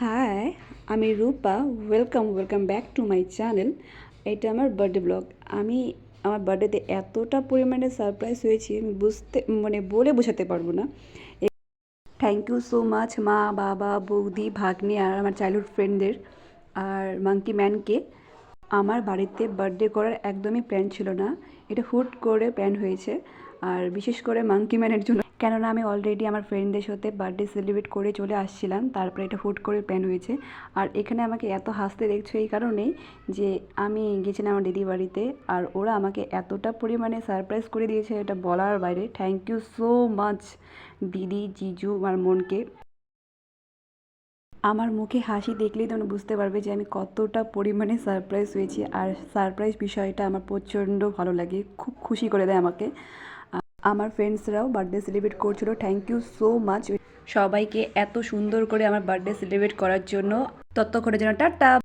High, আমি Rupa. Welcome back to my channel. এটা আমার বার্থডে ব্লগ। আমি আমার বার্থডেতে এতটা পরিমাণে সারপ্রাইজ হয়েছি, আমি বলে বোঝাতে পারবো না। থ্যাংক ইউ সো মাচ মা, বাবা, বৌদি, ভাগ্নি আর আমার চাইল্ডহুড ফ্রেন্ডদের আর মাঙ্কি ম্যানকে। আমার বাড়িতে বার্থডে করার একদমই প্ল্যান ছিল না, এটা হুট করে প্ল্যান হয়েছে। আর বিশেষ করে মাঙ্কি ম্যানের জন্য, কেননা আমি অলরেডি আমার ফ্রেন্ডদের সাথে বার্থডে সেলিব্রেট করে চলে আসছিলাম, তারপরে এটা হুট করে প্ল্যান হয়েছে। আর এখানে আমাকে এত হাসতে দেখছো এই কারণেই যে আমি গেছিলাম আমার দিদি বাড়িতে, আর ওরা আমাকে এতটা পরিমাণে সারপ্রাইজ করে দিয়েছে, এটা বলার বাইরে। থ্যাংক ইউ সো মাচ দিদি, জিজু, আমার মনকে। আমার মুখে হাসি দেখলেই তোমরা বুঝতে পারবে যে আমি কতটা পরিমাণে সারপ্রাইজ হয়েছি। আর সারপ্রাইজ বিষয়টা আমার প্রচণ্ড ভালো লাগে, খুব খুশি করে দেয় আমাকে। আমার ফ্রেন্ডসরাও বার্থডে সেলিব্রেট করছিল। থ্যাংক ইউ সো মাচ সবাইকে এত সুন্দর করে আমার বার্থডে সেলিব্রেট করার জন্য। ততক্ষণের জন্য টাটা।